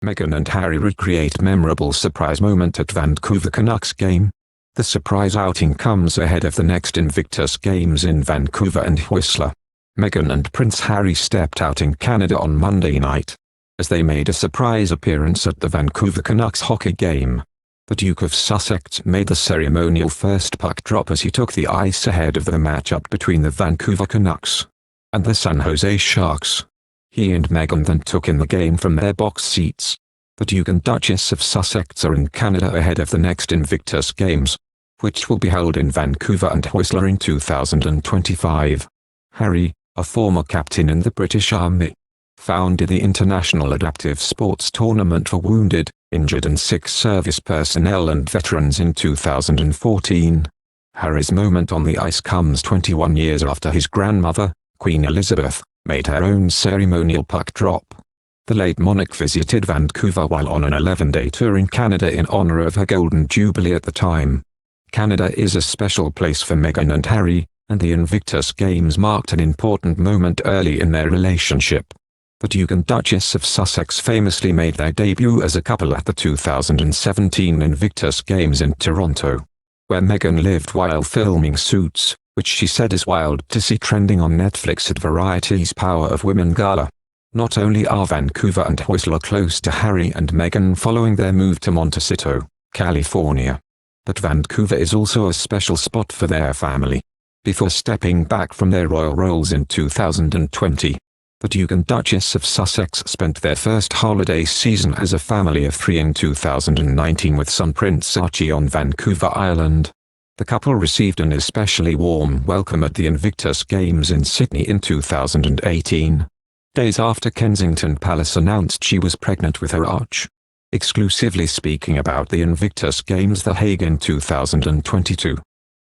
Meghan and Harry recreate memorable surprise moment at Vancouver Canucks game. The surprise outing comes ahead of the next Invictus Games in Vancouver and Whistler. Meghan and Prince Harry stepped out in Canada on Monday night, as they made a surprise appearance at the Vancouver Canucks hockey game. The Duke of Sussex made the ceremonial first puck drop as he took the ice ahead of the matchup between the Vancouver Canucks and the San Jose Sharks. He and Meghan then took in the game from their box seats. The Duke and Duchess of Sussex are in Canada ahead of the next Invictus Games, which will be held in Vancouver and Whistler in 2025. Harry, a former captain in the British Army, founded the International Adaptive Sports Tournament for wounded, injured and sick service personnel and veterans in 2014. Harry's moment on the ice comes 21 years after his grandmother, Queen Elizabeth, made her own ceremonial puck drop. The late monarch visited Vancouver while on an 11-day tour in Canada in honor of her Golden Jubilee at the time. Canada is a special place for Meghan and Harry, and the Invictus Games marked an important moment early in their relationship. The Duke and Duchess of Sussex famously made their debut as a couple at the 2017 Invictus Games in Toronto, where Meghan lived while filming Suits, which she said is wild to see trending on Netflix at Variety's Power of Women gala. Not only are Vancouver and Whistler close to Harry and Meghan following their move to Montecito, California, but Vancouver is also a special spot for their family. Before stepping back from their royal roles in 2020, the Duke and Duchess of Sussex spent their first holiday season as a family of 3 in 2019 with son Prince Archie on Vancouver Island. The couple received an especially warm welcome at the Invictus Games in Sydney in 2018, days after Kensington Palace announced she was pregnant with her arch. Exclusively speaking about the Invictus Games The Hague in 2022,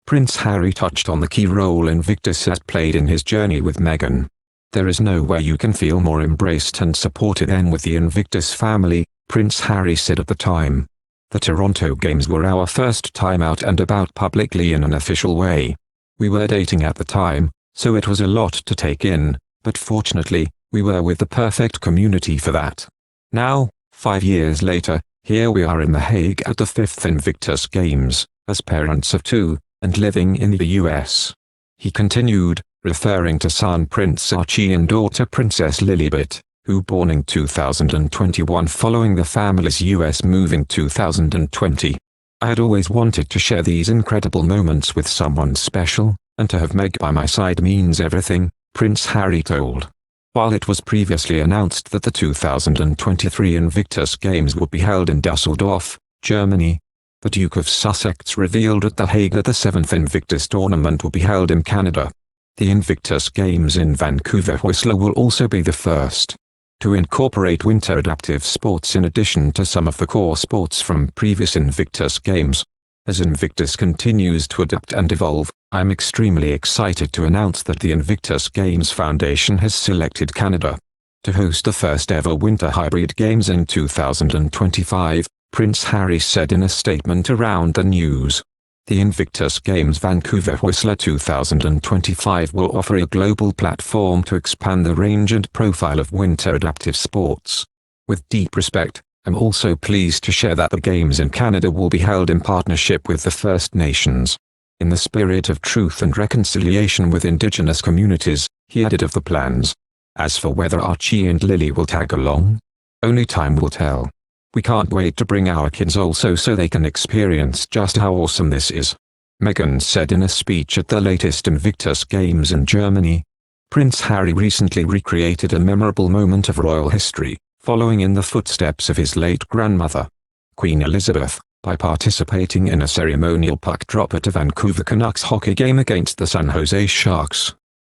Prince Harry touched on the key role Invictus has played in his journey with Meghan. "There is nowhere you can feel more embraced and supported than with the Invictus family," Prince Harry said at the time. "The Toronto Games were our first time out and about publicly in an official way. We were dating at the time, so it was a lot to take in, but fortunately, we were with the perfect community for that. Now, 5 years later, here we are in The Hague at the 5th Invictus Games, as parents of 2, and living in the US." He continued, referring to son Prince Archie and daughter Princess Lilibet, who born in 2021 following the family's US move in 2020. "I had always wanted to share these incredible moments with someone special, and to have Meg by my side means everything," Prince Harry told. While it was previously announced that the 2023 Invictus Games would be held in Düsseldorf, Germany, the Duke of Sussex revealed at The Hague that the 7th Invictus tournament will be held in Canada. The Invictus Games in Vancouver Whistler will also be the first to incorporate winter adaptive sports in addition to some of the core sports from previous Invictus Games. As Invictus continues to adapt and evolve, I'm extremely excited to announce that the Invictus Games Foundation has selected Canada to host the first ever Winter Hybrid Games in 2025, Prince Harry said in a statement around the news. The Invictus Games Vancouver Whistler 2025 will offer a global platform to expand the range and profile of winter adaptive sports. With deep respect, I'm also pleased to share that the Games in Canada will be held in partnership with the First Nations, in the spirit of truth and reconciliation with Indigenous communities, he added of the plans. As for whether Archie and Lily will tag along, only time will tell. We can't wait to bring our kids also so they can experience just how awesome this is," Meghan said in a speech at the latest Invictus Games in Germany. Prince Harry recently recreated a memorable moment of royal history, following in the footsteps of his late grandmother, Queen Elizabeth, by participating in a ceremonial puck drop at a Vancouver Canucks hockey game against the San Jose Sharks.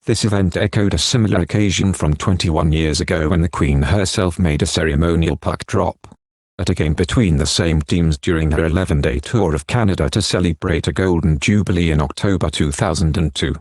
This event echoed a similar occasion from 21 years ago when the Queen herself made a ceremonial puck drop at a game between the same teams during her 11-day tour of Canada to celebrate a Golden Jubilee in October 2002.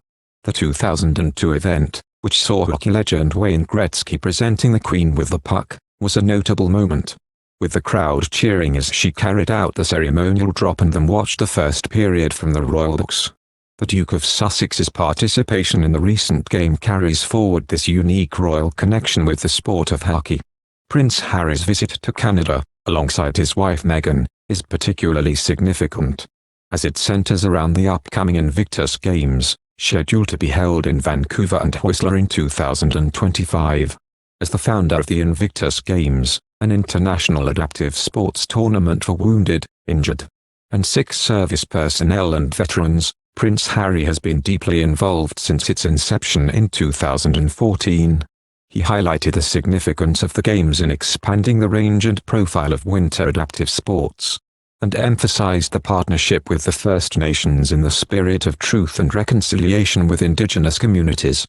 The 2002 event, which saw hockey legend Wayne Gretzky presenting the Queen with the puck, was a notable moment, with the crowd cheering as she carried out the ceremonial drop and then watched the first period from the royal box. The Duke of Sussex's participation in the recent game carries forward this unique royal connection with the sport of hockey. Prince Harry's visit to Canada, alongside his wife Meghan, is particularly significant, as it centers around the upcoming Invictus Games, scheduled to be held in Vancouver and Whistler in 2025. As the founder of the Invictus Games, an international adaptive sports tournament for wounded, injured, and sick service personnel and veterans, Prince Harry has been deeply involved since its inception in 2014. He highlighted the significance of the Games in expanding the range and profile of winter adaptive sports, and emphasized the partnership with the First Nations in the spirit of truth and reconciliation with Indigenous communities.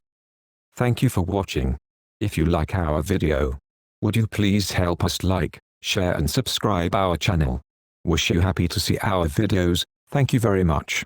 Thank you for watching. If you like our video, would you please help us like, share and subscribe our channel. Wish you happy to see our videos. Thank you very much.